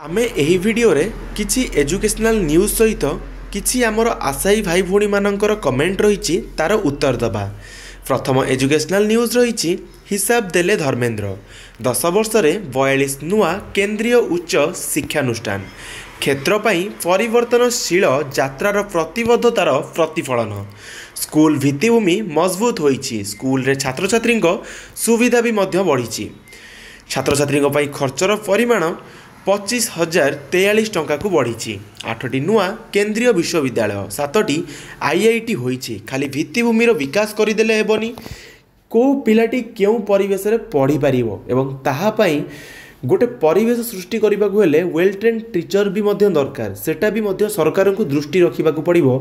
आमे एही वीडियो रे किछि एजुकेशनल न्यूज सहित किछि आमर आशायी भाई भौणी मानकर कमेंट रही तार उत्तर दबा। प्रथम एजुकेशनल न्यूज रही हिसाब देले धर्मेंद्र 10 वर्ष रे 42 नुआ केंद्रीय उच्च शिक्षानुष्ठान क्षेत्र पई परिवर्तनशील यात्रार प्रतिबद्धतार प्रतिफलन। स्कूल भित्तिभूमि मजबूत होईछि। स्कूल रे छात्र छात्री सुविधा भी मध्य बढ़ी। छात्र छात्री खर्चर परिमाण 25,043 टंका को बढ़ी। 8टी नुआ केंद्रीय विश्वविद्यालय 7टी आईआईटी होईछि। खाली भित्तिभूमिर विकास करदेले हेबनी। को पिलाटी केउ परिवेश रे पढ़ी पारिबो एवं ताहा पई गोटे परिवेश सृष्टि करने को हेले वेल ट्रेन टीचर भी मध्य दरकार। सेटा भी मध्य सरकार को दृष्टि रखा पड़ो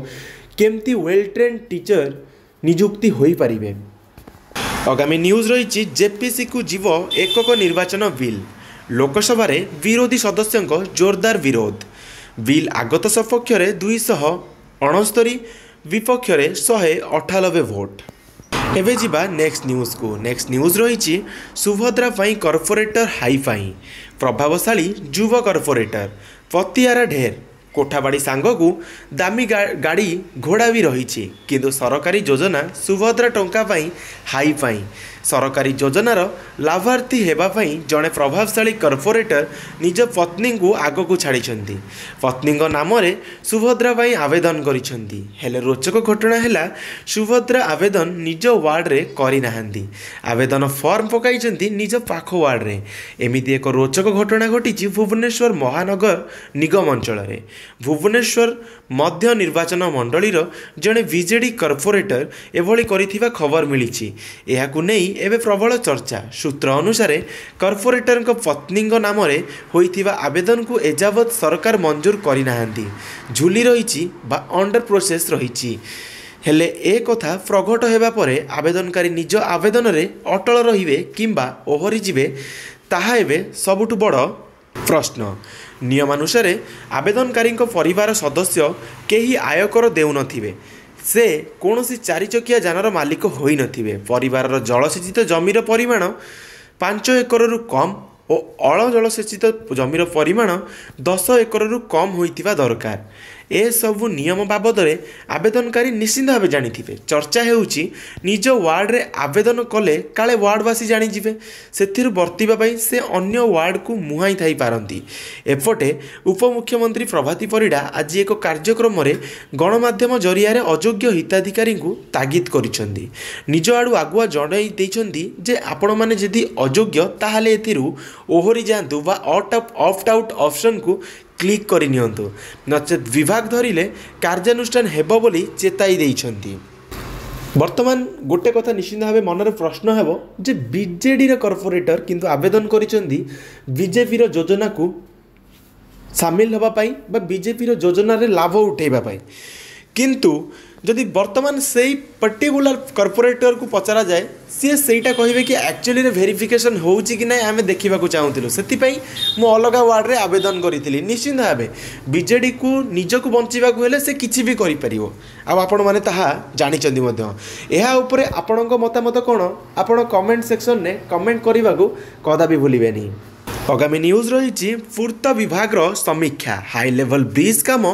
केमती वेल ट्रेन टीचर नियुक्ति हो पारिबे। आगामी न्यूज रही जेपीसी को जीव एकक निर्वाचन बिल। लोकसभा रे विरोधी सदस्यों जोरदार विरोध। बिल आगत सपक्ष 269 विपक्ष 198 भोट। एबे जीवा नेक्स्ट न्यूज को। नेक्स्ट न्यूज रही सुभद्रा पाई कॉर्पोरेटर हाईफाई। प्रभावशाली युव कॉर्पोरेटर पतियारा ढेर। कोठाबाड़ी सांग को दामी गाड़ी घोड़ा भी रही। किंतु सरकारी योजना सुभद्रा टंका पाई हाईफाई। सरकारी योजनार लाभार्थी हेबापाई जड़े प्रभावशाली कॉर्पोरेटर निज पत्नी को आग को छाड़ी। पत्नी नाम सुभद्रा पाई आवेदन करिसेंती। हेले रोचक घटना है सुभद्रा आवेदन निज वार्ड रे करि नाहंती। आवेदन फॉर्म पकाई निज पाख वार्ड रे। एमिति एक रोचक घटना घटी भुवनेश्वर महानगर निगम अंचल रे। भुवनेश्वर मध्य निर्वाचन मंडलीर जड़े बीजेडी कॉर्पोरेटर एभली करिथिबा खबर मिली। एहाकु नै एबे प्रबल चर्चा। सूत्र अनुसार कॉर्पोरेटर पत्नी नाम होइथिबा आवेदन को एजावत सरकार मंजूर करिनाहांती। झुली रही अंडर प्रोसेस रही। हेले ए कथा प्रकट हेबा परे आवेदनकारी निज आवेदन रे अटल रहिबे किंबा ओहरी जिवे ताहा एबे सबुठु बड़ प्रश्न। नियमानुसार आवेदनकारी परिवार सदस्य केही आयकर देउ नथिबे। से कौनसी 4 चकिया जानर मालिक होई नथिबे। परिवार जलसेचित जमीर परिमाण 5 एकरु कम और अल जलसेचित जमीर परिमाण 10 एकरु कम होइतिबा दरकार। ए सबु नियम बाबद रे आवेदनकारी निश्चिंत भाव जानिथिबे। चर्चा हेउची निज वार्ड रे आवेदन कले काले वार्डवासी जानिजिबे। सेथिरु बर्तिबा पई से अन्य वार्ड को मुहाई थाई पारंती। एपटे उपमुख्यमंत्री प्रभाती परिडा आज एक कार्यक्रम रे गणमाध्यम जरिया रे अयोग्य हिताधिकारी को तागिद करिसेंती। निज आडू आगुआ जणाई दैछंती जे आपण माने जदि अयोग्य ताहाले एथिरु ओहरी जांतु बा ऑप्ट आउट ऑप्शन को क्लिक करि नियंतु, नचेत विभाग धरिले कार्यानुष्ठान हेबो बोली चेताई देइछंती। वर्तमान गोटे कथा निश्चित भाव मनरे प्रश्न हेबो जे बीजेडी रे कॉर्पोरेटर किंतु आवेदन करिसेंती बीजेपी रो योजना को शामिल होबा पाई बा बीजेपी रो योजना रे लाभ उठेबा पाई। किंतु जदि वर्तमान से पर्टिकुलर कॉर्पोरेटर को पचरा जाए सी सेटा कहे कि एक्चुअली वेरिफिकेशन होउची कि नहीं आमे देखा चाहूँ। से मु अलग वार्ड रे आवेदन करी। निश्चित भाव बीजेडी को निजक बंचा हेले से किसी भी करें। आपण मैंने जानी या आपण मतामत कौन आपण कमेंट सेक्शन ने कमेंट करने को कदापि भूलें। आगामी न्यूज रही पूर्त विभाग समीक्षा। हाई लेवल ब्रिज काम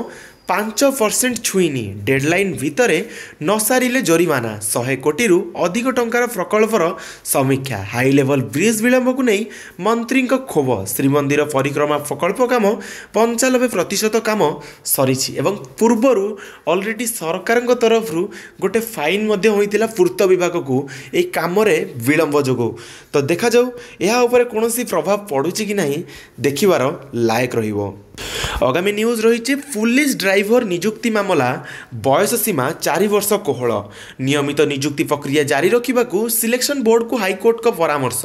5% छुईनी। डेडलाइन भितरे न सारिले जरिमाना। 100 कोटी रु अधिक टंकार प्रकल्पर समीक्षा। हाई लेवल ब्रिज विलंब को नहीं मंत्री क्षोभ। श्रीमंदिर परिक्रमा प्रकल्प काम 95% काम सरी। पूर्वर ऑलरेडी सरकार तरफ गोटे फाइन होता पूर्त विभाग को यह काम विलंब जो। तो देखा जाऊ या कौन प्रभाव पड़ुची कि नहीं देखिबार लायक रहिबो। आगामी न्यूज रही पुलिस ड्राइवर नियुक्ति मामला बयस सीमा 4 वर्ष कोहल। नियमित नियुक्ति प्रक्रिया जारी रखा सिलेक्शन बोर्ड को हाईकोर्ट का परामर्श।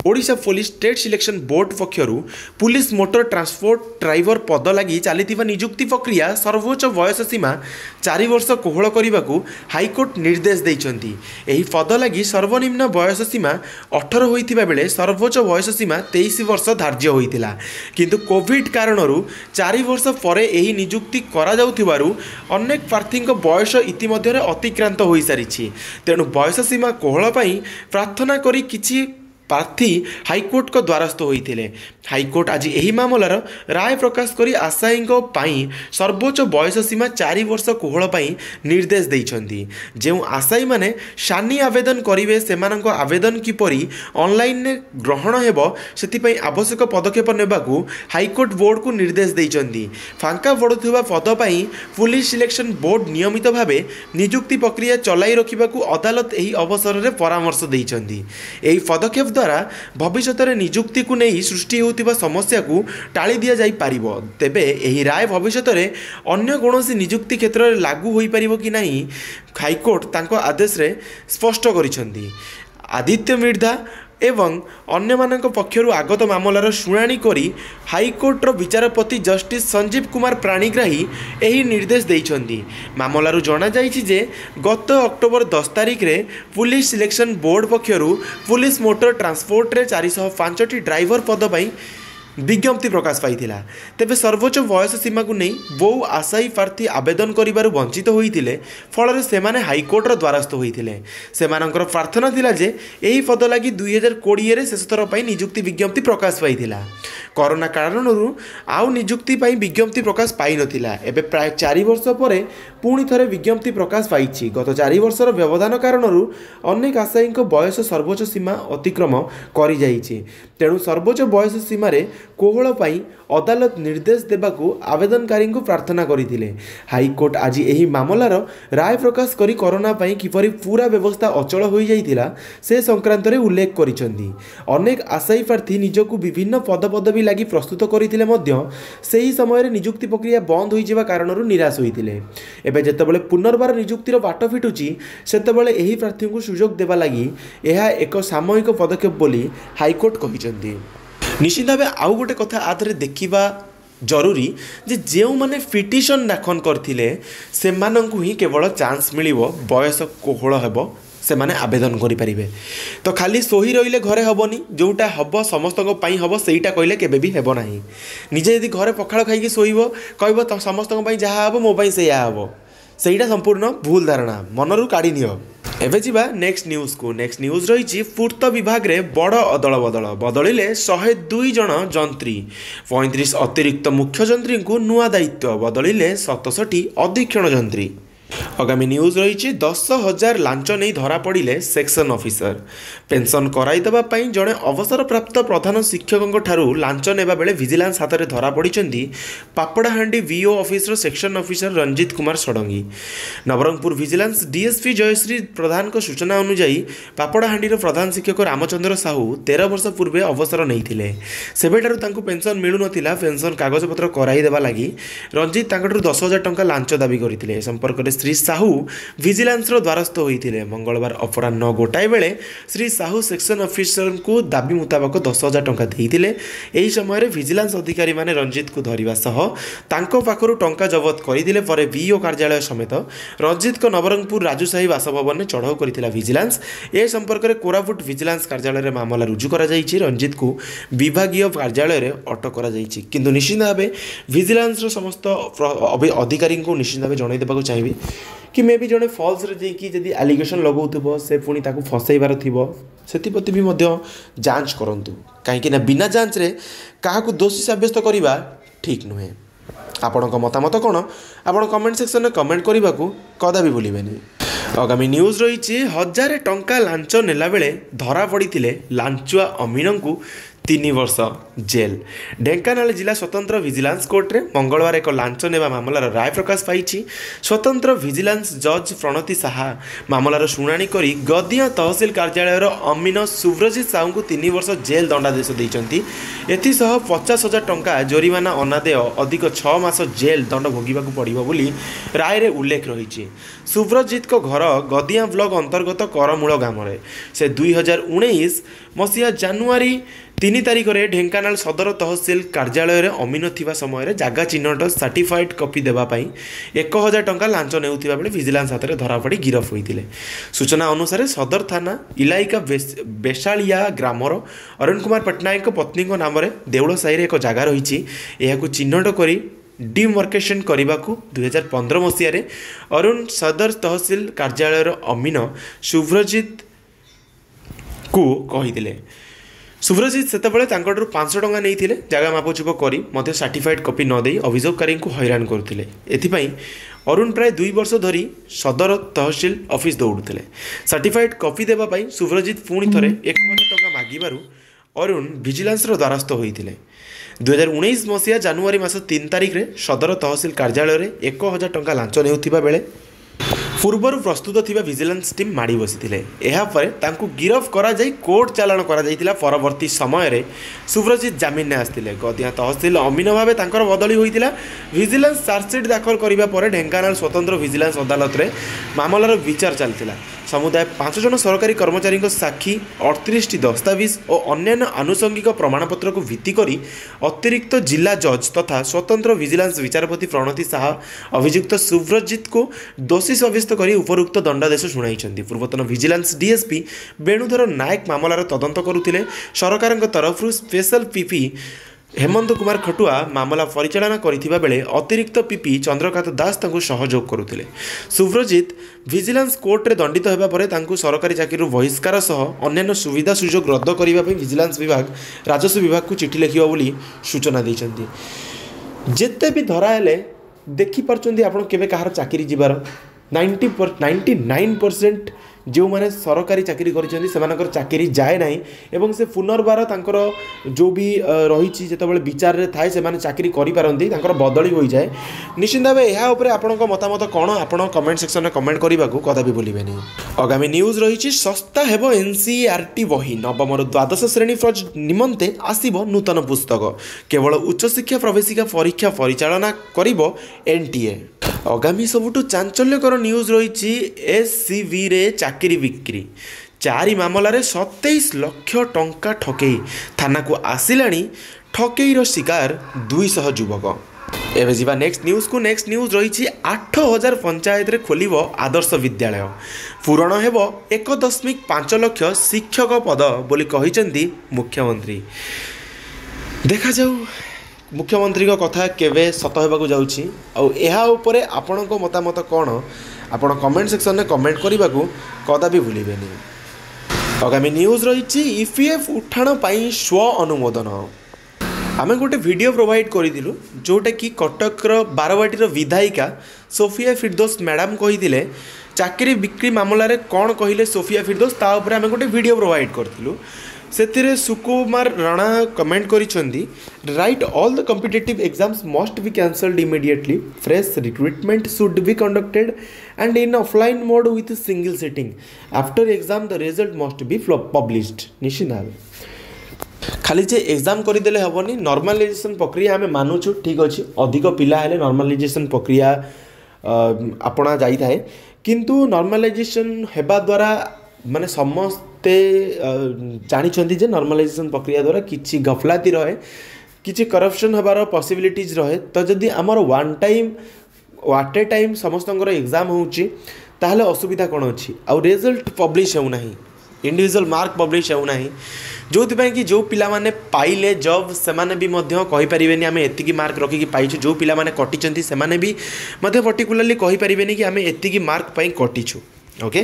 Odisha police state selection board पक्षर पुलिस मोटर ट्रांसपोर्ट ड्राइवर पद लगी चली नियुक्ति प्रक्रिया सर्वोच्च बयस सीमा 4 वर्ष कोहल करने को हाईकोर्ट निर्देश देइछंती। एही पद लगी सर्वनिम्न बयस सीमा 18 होइतिबा बेले सर्वोच्च बयस सीमा 23 वर्ष धार्य होइतिला। किंतु कोविड कारणरू 4 वर्ष पर एही नियुक्ति करा जाउथिबारु अनेक प्रार्थी बयस इतिमध्यरे अतिक्रांत होई सारिछि। तेणु बयस सीमा कोहल पई प्रार्थना करी किछि ପ୍ରାର୍ଥୀ ହାଇକୋର୍ଟଙ୍କ ଦ୍ୱାରସ୍ଥ ହୋଇଥିଲେ। ହାଇକୋର୍ଟ ଆଜି ଏହି ମାମଲାର ରାୟ ପ୍ରକାଶ କରି ଆଶାୟୀଙ୍କ ପାଇଁ ସର୍ବୋଚ୍ଚ ବୟସ ସୀମା 4 ବର୍ଷ କୋହଳ ପାଇଁ ନିର୍ଦ୍ଦେଶ ଦେଇଛନ୍ତି। ଯେଉଁ ଆଶାୟୀମାନେ ସାନି ଆବେଦନ କରିବେ ସେମାନଙ୍କ ଆବେଦନ କିପରି ଅନଲାଇନରେ ଗ୍ରହଣ ହେବ ସେଥିପାଇଁ ଆବଶ୍ୟକ ପଦକ୍ଷେପ ନେବାକୁ ହାଇକୋର୍ଟ ବୋର୍ଡକୁ ନିର୍ଦ୍ଦେଶ ଦେଇଛନ୍ତି। ଫାଙ୍କା ପଡ଼ୁଥିବା ପଦ ପାଇଁ ପୁଲିସ ସିଲେକ୍ସନ ବୋର୍ଡ ନିୟମିତ ଭାବେ ନିଯୁକ୍ତି ପ୍ରକ୍ରିୟା ଚଲାଇ ରଖିବାକୁ ଅଦାଲତ ଏହି ଅବସରରେ ପରାମର୍ଶ ଦେଇଛନ୍ତି। ଏହି ପଦକ୍ଷେପ ଦ୍ୱାରା ଭବିଷ୍ୟତରେ ନିଯୁକ୍ତିକୁ ନେଇ ସୃଷ୍ଟି ହେଉଥିବା ସମସ୍ୟାକୁ ଟାଳି ଦିଆଯାଇପାରିବ। ତେବେ ଏହି ରାୟ ଭବିଷ୍ୟତରେ ଅନ୍ୟ କୌଣସି ନିଯୁକ୍ତି କ୍ଷେତ୍ରରେ ଲାଗୁ ହୋଇପାରିବ କି ନାହିଁ ହାଇକୋର୍ଟ ତାଙ୍କ ଆଦେଶରେ ସ୍ପଷ୍ଟ କରିଛନ୍ତି। ଆଦିତ୍ୟ ମିର୍ଦ୍ଧା ଏବଂ ଅନ୍ୟମାନଙ୍କ ପକ୍ଷରୁ ଆଗତ ମାମଲାର ଶୁଣାଣି କରି ହାଇକୋର୍ଟର ବିଚାରପତି ଜଷ୍ଟିସ ସଞ୍ଜୀବ କୁମାର ପାଣିଗ୍ରାହୀ ଏହି ନିର୍ଦ୍ଦେଶ ଦେଇଛନ୍ତି। ମାମଲାରୁ ଜଣାଯାଇଛି ଯେ ଗତ ଅକ୍ଟୋବର 10 ତାରିଖରେ ପୁଲିସ ସିଲେକ୍ସନ ବୋର୍ଡ ପକ୍ଷରୁ ପୁଲିସ ମୋଟର ଟ୍ରାନ୍ସପୋର୍ଟରେ 405ଟି ଡ୍ରାଇଭର ପଦ ପାଇଁ ବିଜ୍ଞପ୍ତି ପ୍ରକାଶ ପାଇଥିଲା। ତେବେ ସର୍ବୋଚ୍ଚ ବୟସ ସୀମାକୁ ନେଇ ବହୁ ଆଶାୟୀ ପ୍ରାର୍ଥୀ ଆବେଦନ କରିବାରୁ ବଞ୍ଚିତ ହୋଇଥିଲେ। ଫଳରେ ସେମାନେ ହାଇକୋର୍ଟର ଦ୍ୱାରସ୍ଥ ହୋଇଥିଲେ। ସେମାନଙ୍କର ପ୍ରାର୍ଥନା ଥିଲା ଯେ ଏହି ପଦ ଲାଗି 2020ରେ ଶେଷଥର ପାଇଁ ନିଯୁକ୍ତି ବିଜ୍ଞପ୍ତି ପ୍ରକାଶ ପାଇଥିଲା। କରୋନା କାରଣରୁ ଆଉ ନିଯୁକ୍ତି ପାଇଁ ବିଜ୍ଞପ୍ତି ପ୍ରକାଶ ପାଇନଥିଲା। ଏବେ ପ୍ରାୟ 4 ବର୍ଷ ପରେ ପୁଣି ଥରେ ବିଜ୍ଞପ୍ତି ପ୍ରକାଶ ପାଇଛି। ଗତ 4 ବର୍ଷର ବ୍ୟବଧାନ କାରଣରୁ ଅନେକ ଆଶାୟୀଙ୍କ ବୟସ ସର୍ବୋଚ୍ଚ ସୀମା ଅତିକ୍ରମ କରିଯାଇଛି। ତେଣୁ ସର୍ବୋଚ୍ଚ ବୟସ ସୀମାରେ କୋହଳ ପାଇଁ ଅଦାଲତ ନିର୍ଦ୍ଦେଶ ଦେବାକୁ ଆବେଦନକାରୀଙ୍କୁ ପ୍ରାର୍ଥନା କରିଥିଲେ। ହାଇକୋର୍ଟ ଆଜି ଏହି ମାମଲାର ରାୟ ପ୍ରକାଶ କରି କରୋନା ପାଇଁ କିପରି ପୁରା ବ୍ୟବସ୍ଥା ଅଚଳ ହୋଇଯାଇଥିଲା ସେ ସଂକ୍ରାନ୍ତରେ ଉଲ୍ଲେଖ କରିଛନ୍ତି। ଅନେକ ଆଶାୟୀ ପ୍ରାର୍ଥୀ ନିଜକୁ ବିଭିନ୍ନ ପଦପଦବୀ ଲାଗି ପ୍ରସ୍ତୁତ କରିଥିଲେ ମଧ୍ୟ ସେହି ସମୟରେ ନିଯୁକ୍ତି ପ୍ରକ୍ରିୟା ବନ୍ଦ ହୋଇଯିବା କାରଣରୁ ନିରାଶ ହୋଇଥିଲେ। ଏବେ ଯେତେବେଳେ ପୁନର୍ବାର ନିଯୁକ୍ତିର ବାଟ ଫିଟୁଛି ସେତେବେଳେ ଏହି ପ୍ରାର୍ଥୀଙ୍କୁ ସୁଯୋଗ ଦେବା ଲାଗି ଏହା ଏକ ସାମୟିକ ପଦକ୍ଷେପ ବୋଲି ହାଇକୋର୍ଟ କହିଛନ୍ତି। ନିଶ୍ଚିତ ଭାବେ ଆଉ ଗୋଟେ କଥା ଆଧରେ ଦେଖିବା ଜରୁରୀ ଯେ ଯେଉଁମାନେ ପିଟିସନ୍ ଦାଖଲ କରିଥିଲେ ସେମାନଙ୍କୁ ହିଁ କେବଳ ଚାନ୍ସ ମିଳିବ ବୟସ କୋହଳ ହେବ ସେମାନେ ଆବେଦନ କରିପାରିବେ। ତ ଖାଲି ଶୋଇ ରହିଲେ ଘରେ ହେବନି, ଯେଉଁଟା ହେବ ସମସ୍ତଙ୍କ ପାଇଁ ହେବ ସେଇଟା କହିଲେ କେବେ ବି ହେବ ନାହିଁ। ନିଜେ ଯଦି ଘରେ ପଖାଳ ଖାଇକି ଶୋଇବ କହିବ ତ ସମସ୍ତଙ୍କ ପାଇଁ ଯାହା ହେବ ମୋ ପାଇଁ ସେଇଆ ହେବ, ସେଇଟା ସମ୍ପୂର୍ଣ୍ଣ ଭୁଲ ଧାରଣା, ମନରୁ କାଢ଼ି ନିଅ। ଏବେ ଯିବା ନେକ୍ସଟ ନ୍ୟୁଜ୍କୁ। ନେକ୍ସଟ ନ୍ୟୁଜ୍ ରହିଛି ପୂର୍ତ୍ତ ବିଭାଗରେ ବଡ଼ ଅଦଳ ବଦଳ, ବଦଳିଲେ 102 ଜଣ ଯନ୍ତ୍ରୀ, 35 ଅତିରିକ୍ତ ମୁଖ୍ୟ ଯନ୍ତ୍ରୀଙ୍କୁ ନୂଆ ଦାୟିତ୍ୱ, ବଦଳିଲେ 67 ଅଧୀକ୍ଷଣ ଯନ୍ତ୍ରୀ। ଆଗାମୀ ନ୍ୟୁଜ୍ ରହିଛି 10,000 ଲାଞ୍ଚ ନେଇ ଧରାପଡ଼ିଲେ ସେକ୍ସନ ଅଫିସର। ପେନ୍ସନ୍ କରାଇଦେବା ପାଇଁ ଜଣେ ଅବସରପ୍ରାପ୍ତ ପ୍ରଧାନ ଶିକ୍ଷକଙ୍କ ଠାରୁ ଲାଞ୍ଚ ନେବା ବେଳେ ଭିଜିଲାନ୍ସ ହାତରେ ଧରାପଡ଼ିଛନ୍ତି ପାପଡ଼ାହାଣ୍ଡି ଭିଓ officer section officer Ranjit Kumar Sadangi. Nabarangpur vigilance DSP Jayashree ପ୍ରଧାନଙ୍କ ସୂଚନା ଅନୁଯାୟୀ ପାପଡ଼ାହାଣ୍ଡିର ପ୍ରଧାନ ଶିକ୍ଷକ ରାମଚନ୍ଦ୍ର ସାହୁ 13 ବର୍ଷ ପୂର୍ବେ ଅବସର ନେଇଥିଲେ। ସେବେଠାରୁ ତାଙ୍କୁ ପେନ୍ସନ୍ ମିଳୁନଥିଲା। ପେନ୍ସନ୍ କାଗଜପତ୍ର କରାଇଦେବା ଲାଗି ରଞ୍ଜିତ ତାଙ୍କଠାରୁ 10,000 ଟଙ୍କା ଲାଞ୍ଚ ଦାବି କରିଥିଲେ। ଏ ସମ୍ପର୍କରେ ଶ୍ରୀ ସାହୁ ଭିଜିଲାନ୍ସର ଦ୍ୱାରସ୍ଥ ହୋଇଥିଲେ। ମଙ୍ଗଳବାର ଅପରାହ୍ନ 1ଟାଏ ବେଳେ ଶ୍ରୀ ସାହୁ ସେକ୍ସନ ଅଫିସରଙ୍କୁ ଦାବି ମୁତାବକ 10,000 ଟଙ୍କା ଦେଇଥିଲେ। ଏହି ସମୟରେ ଭିଜିଲାନ୍ସ ଅଧିକାରୀମାନେ ରଞ୍ଜିତଙ୍କୁ ଧରିବା ସହ ତାଙ୍କ ପାଖରୁ ଟଙ୍କା ଜବତ କରିଥିଲେ। ପରେ ଭିଓ କାର୍ଯ୍ୟାଳୟ ସମେତ ରଞ୍ଜିତଙ୍କ ନବରଙ୍ଗପୁର ରାଜୁସାହି ବାସଭବନରେ ଚଢ଼ଉ କରିଥିଲା ଭିଜିଲାନ୍ସ। ଏ ସମ୍ପର୍କରେ କୋରାପୁଟ ଭିଜିଲାନ୍ସ କାର୍ଯ୍ୟାଳୟରେ ମାମଲା ରୁଜୁ କରାଯାଇଛି। ରଞ୍ଜିତଙ୍କୁ ବିଭାଗୀୟ କାର୍ଯ୍ୟାଳୟରେ ଅଟକ କରାଯାଇଛି। କିନ୍ତୁ ନିଶ୍ଚିତ ଭାବେ ଭିଜିଲାନ୍ସର ସମସ୍ତ ଅଧିକାରୀଙ୍କୁ ନିଶ୍ଚିତ ଭାବେ ଜଣାଇ ଦେବାକୁ ଚାହିଁବି कि मे भी जड़े फल्स जाकि जदि आलिगेसन लगौथो से पुणी ताकू फसैबार थो से भी जांच करूँ कहीं बिना जांच रे क्या दोषी सब्यस्त करवा ठीक नुहे। आपण मतामत कौन आप कमेंट सेक्शन में कमेंट करने को कदा भी भूलें। आगामी न्यूज रही 1000 टंका लांच नेला बेले धरा पड़ी लांचुआ अमीन को 3 वर्ष जेल। ढेंकानाल जिला स्वतंत्र विजिलेंस कोर्ट रे मंगलवार एक लांच नेबा मामलार राय प्रकाश पाई। स्वतंत्र विजिलेंस जज प्रणति साहा मामलार शुणाणी करी गदिया तहसिल कार्यालय अमीन सुब्रजित साहू को 3 वर्ष जेल दंडादेश देइचंती। एथिसह 50,000 टंका जोरिमाना अनादेय अधिक 6 मास जेल दंड भोगिबाकू पड़िबो बोली राय रे उल्लेख रही। सुब्रजित को घर गदिया ब्लॉक अंतर्गत करमूल ग्राम से 2019 मसीहा जानुआरी 3 तारिख में ढेंकानाल सदर तहसिल कार्यालय रे अमीन थिबा समय जागा चिन्हट सर्टिफाइड कॉपी देवाई 1,000 टंका लांच नेउथिबा बेले विजिलेंस हाथ में धरा पड़ी गिरफ होते। सूचना अनुसार सदर थाना इलाइका बेशालिया ग्रामर अरुण कुमार पट्टनायक पत्नी नाम देउल साही एक जगह रही चिन्हट कर डिमार्केशन करने को 2015 मसीह अरुण सदर तहसिल कार्यालय अमीन सुब्रजित को कही शुभ्रजित से 500 टंका नहीं जगह मापचुप कर सर्टिफाइड कॉपी नदे अभियोगकारी को हैरान करते। एथिपाई अरुण प्राय 2 वर्ष धरी सदर तहसिल ऑफिस दौड़ुले। सर्टिफाइड कॉपी देवाई शुभ्रजित पुणी थे 1000 टंका मागिबारु अरुण विजिलेंस द्वारस्थ होते। 2019 मसीहा जनवरी मास 3 तारिख में सदर तहसिल कार्यालय में 1000 टंका लांच नेउथिबा बेले पूर्वर प्रस्तुत थिबा विजिलेंस टीम माड़ी बसी। तांकु गिरफ करा जाई कोर्ट चालाण करा जाइतिला। परवर्ती समय रे शुभ्रजित जामिन ने आस्तिले। गदिया तहसिल अमीन भावे तांकर बदली होइतिला। विजिलेंस चार्जसीट दाखल करिबा परे ढेंकानाल स्वतंत्र विजिलेंस अदालत रे मामलार विचार चलतिला। समुदाय 5 जन सरकारी कर्मचारी साक्षी 38 दस्तावेज और अन्य आनुषंगिक प्रमाणपत्र को भित्ति करी अतिरिक्त जिला जज तथा स्वतंत्र विजिलेंस विचारपति प्रणति साहा अभियुक्त शुभ्रजित को दोषी सब्यस्त कर उपरोक्त दंडादेश शुणाई। पूर्वतन विजिलेंस डीएसपी वेणुधर नायक मामलार तदंत करुथिले। सरकार तरफ स्पेशल पीपी हेमंत कुमार खटुआ मामला परिचालना करथिबा बेले अतिरिक्त पीपी चंद्रकांत दास तांको सहयोग करुथिले। शुभ्रजित विजिलेंस कोर्ट रे दंडित हेबा परे तांको सरकारी चाकरी बहिष्कार सह अन्य सुविधा सुयोग रद्द करिबा पे विजिलेंस विभाग राजस्व विभाग को चिठी लिखिबा बोली सूचना दैछन्ती। जेते भी धरा हेले देखि परचन्ती आपण केबे कहार चाकरी जिबार 99% जो मैंने सरकारी चाकरी कर चाकरी जाए ना एवं से पुनर्बार तांकर जो भी रही जितेबाला विचार रे थाए से माने चाकरी करिपारंती तांकर बदली हो जाए। निश्चित भाव यह आपणक मतामत कौन आपण कमेंट सेक्शन में कमेंट करने को कदापि भूलें। आगामी न्यूज रही सस्ता हेब एनसीईआरटी बही नवम रु द्वादश श्रेणी फज निमंते आसीब नूतन पुस्तक। केवल उच्च शिक्षा प्रवेशिका परीक्षा परिचालना करिबो एनटीए। आगामी सबुठु चांचल्यकर न्यूज रही एससीवी रे चाकरी बिक्री 4 मामलार 27 लाख टंका ठकई थाना को आसिलाणी ठकईर शिकार 200 युवक। एवं जीवा नेक्स्ट न्यूज रही 8000 पंचायत रे खोलिब आदर्श विद्यालय पूरण हेब 1.5 लाख शिक्षक पद बोली कहिसेंती मुख्यमंत्री। देखा जाऊ मुख्यमंत्री को कथा केवे सत होगा जाउछि आउ एहा उपरे आपणको मतामत कौन आपण कमेंट सेक्शन में कमेंट करने को कदापि भूलें। आगामी न्यूज रही ईपीएफ उठाण पाई स्व अनुमोदन आमे गोटे वीडियो प्रोवाइड करूँ जोटा कि कटकर बारवाटीर विधायिका सोफिया फिरदोस मैडम कही चाकरी बिक्री मामलें कौन कहले सोफिया फिरदोस ताऊपर आमे गोटे वीडियो प्रोवाइड करूँ। से सुकुमार राणा कमेंट करिसेंती right all the competitive exams must be cancelled immediately fresh recruitment should be conducted and in offline mode with single sitting after exam the result must be published. निश्चित खाली जे exam करदेले हेबनी normalisation प्रक्रिया आम मानुछु ठीक अच्छे अधिक पिला हेले नॉर्मलाइजेशन प्रक्रिया अपना जाई थाए किंतु नॉर्मलाइजेशन हेबा द्वारा माने समस्ते जानी जे नॉर्मलाइजेशन प्रक्रिया द्वारा किसी गफलाती रहे किसी करप्शन हबार पॉसिबिलिटीज रहे। तो जदि आमर one time at a time समस्त एग्जाम होउची ताहले असुविधा कौन अच्छी आउ रिजल्ट पब्लिश होना इंडिविजुअल मार्क पब्लिश होना जो कि जो पिला माने पाइले जब से माने भी कहीपर आम एतिकी मार्क रखिकी पाइछु जो पिला माने कटिचंती से माने भी पर्टिकुलरली कहीपर कि आम एतिकी मार्क पाई कटिछु। ओके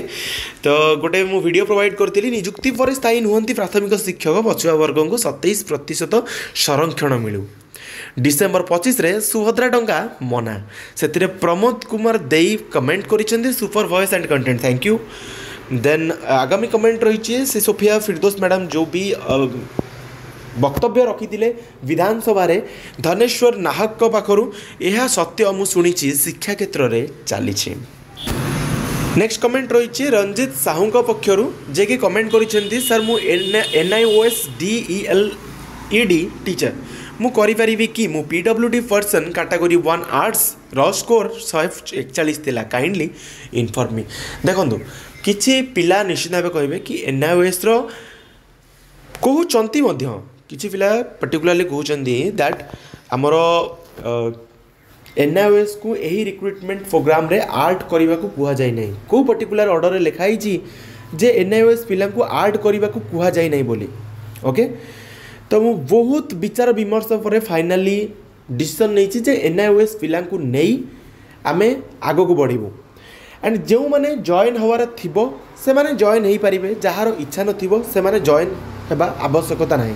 तो गोटे मु वीडियो प्रोवाइड करी निजुक्ति पर स्थायी नुहति प्राथमिक शिक्षक पछुआ वर्ग को 27% संरक्षण मिलू। डिसेम्बर 25 रे सुभद्रा टंका मना से प्रमोद कुमार देई कमेंट करिसेंती super voice and content thank you. Then आगामी कमेंट रही से सोफिया फिरदोस मैडम जो भी वक्तव्य रखी विधानसभा रे धनेश्वर नाहक पाखरु यह सत्य मु शुणी शिक्षा क्षेत्र में चली। नेक्स्ट कमेंट रही रंजित साहू पक्षर जे कि कमेंट करिसेंती सर मु NIOS DELED टीचर मु करिपारिबि कि मु PWD पर्सन कैटेगरी 1 आर्ट्स रो स्कोर 141 थिला काइंडली इन्फॉर्म मी। देखंतु किछि पिला निश्चित भाव कहिबे कि NIOS रो कहउचंती मध्य किछि पिला पर्टिकुलरली कहउचंती दैट हमरो NIOS को यही रिक्रुटमेंट प्रोग्राम रे आर्ट करने को कुआ जाए नहीं को पर्टिकुलर ऑर्डर लिखाई जे NIOS पिला को आर्ट करने को कुआ जाए नहीं बोली। ओके तो मु बहुत विचार विमर्श पर फाइनाली डिसीजन नहीं जे NIOS पिला को नहीं आमे आग को बढ़ू एंड जो मैंने जॉइन हवार थिबो से माने जॉइन हो पारे जार इच्छा नथिबो से माने जॉइन हेबा आवश्यकता नहीं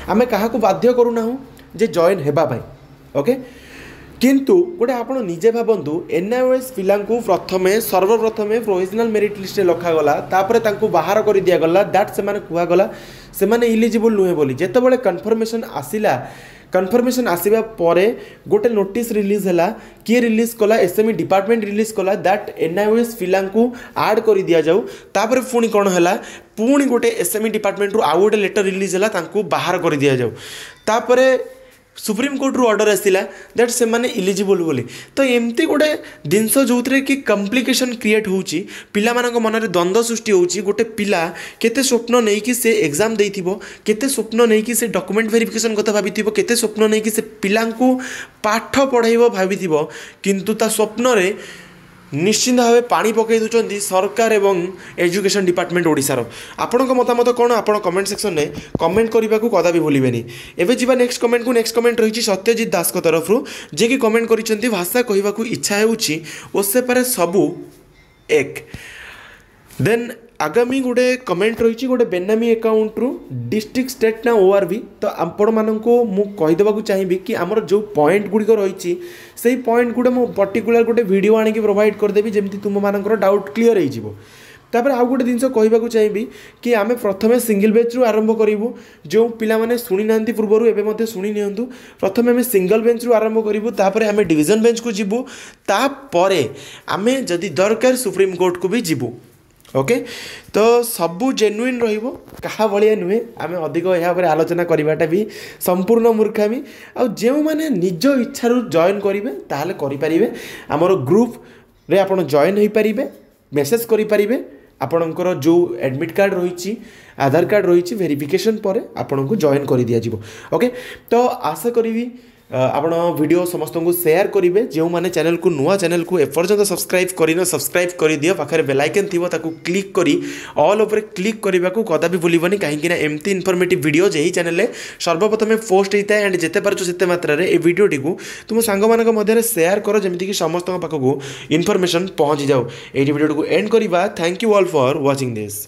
आमे काहा को बाध्य करूना जे जॉइन हेबा भाई ओके किंतु गोटे आपण निजे भावतु एनआईओएस पिला प्रथमे सर्वप्रथमे प्रोविजनल मेरिट लिस्ट लखागला तापर तांको बाहर कर दिगला दैट से कहगला से इलिजिबल नुहे बोली जितेबाला कन्फर्मेशन आसवा पर गोटे नोटिस रिलीज है किए रिलीज कला एसएमई डिपार्टमेंट रिलीज कला दैट एनआईओएस पिला आड कर दि जाऊ तापर पुणी कौन है पुणी गोटे एसएमई डिपार्टमेंट रु आउ गोटे लेटर रिलीज है बाहर कर दि जाऊ तापर सुप्रीम कोर्ट रु ऑर्डर आसला दैट से माने इलिजिबल बोली तो एमती गोटे जिनस जो कि कम्प्लिकेशन क्रिएट होची पिला मानक मन में द्वंद्व सृष्टि होची गोटे पिला केते स्वप्न नहीं कि से एग्जाम देइथिबो केते स्वप्न नहीं कि से डॉक्यूमेंट वेरिफिकेशन कथा भाबिथिबो केते स्वप्न नहीं कि से पिला को पाठ पढ़ाइबो भाबिथिबो किंतु ता स्वप्न रे निश्चिंत भाव पानी पकई दूसर सरकार एवं एजुकेशन डिपार्टमेंट ओडिशार आपण मतामत कौन आप कमेंट सेक्शन में कमेंट करने को कदा भी भूलें एवं जी नेक्स्ट कमेंट रही सत्यजित दास तरफ जे कि कमेंट कर भाषा कहवाक इच्छा होसे पारे सबू एक देन आगामी गोटे कमेंट रही गोटे बेनामी अकाउंट रु डिस्ट्रिक्ट स्टेट ना ओआरबी तो आपण मानक मु कहीदेवाक चाहिए कि आमर जो पॉइंट गुड़िक रही से पॉइंट गुड़े मु पर्टिकुलर गोटे वीडियो आनिक प्रोवाइड करदेवी जमी तुम मानकर डाउट क्लीयर हो तापर आउ गोटे जिनस कहवाक चाहिए कि आम प्रथम सिंगल बेंच रु आरंभ करूँ जो पिलाने शुणी ना पूर्वर एवं शुणी नियंतु प्रथम आम सिंगल बेंच रु आरंभ करूँ तापर आम डिविजन बेंच को जीवु तापर आम जदि दरकार सुप्रीम कोर्ट को भी जीवु ओके तो सबू जेन्युइन रहिबो कहा भलिया नुहे आम अधिक यहाँ आलोचना करवाटा भी संपूर्ण मूर्खामी आ जो मैंने निज इच्छा जॉइन करेंगे ताहले करें आमर ग्रुप रे आपण जॉइन हो पारे मेसेज करें आपणकर जो एडमिट कार्ड रही आधार कार्ड रही वेरिफिकेशन पर आपन को जॉइन कर दिया जिवो ओके तो आशा करी आपण वीडियो समस्त को शेयर करेंगे जो मैंने चैनल को नुआ चैनल को एपर्यंत सब्सक्राइब करना सब्सक्राइब कर दियो पाखे बेल आइकन थी क्लिक करी ऑल ओवर क्लिक करने को कदा भी भूलनी कहीं एमती इनफॉर्मेटिव वीडियो यही चैनल सर्वप्रथम पोस्ट होता है एंड जिते पार्छ से मात्रा ये वीडियोटी को तुम सांग मध्य शेयर कर जमीक समस्त पाखक इनफॉरमेशन पहुँची जाओ ये वीडियो को एंड करवा thank you all for watching this.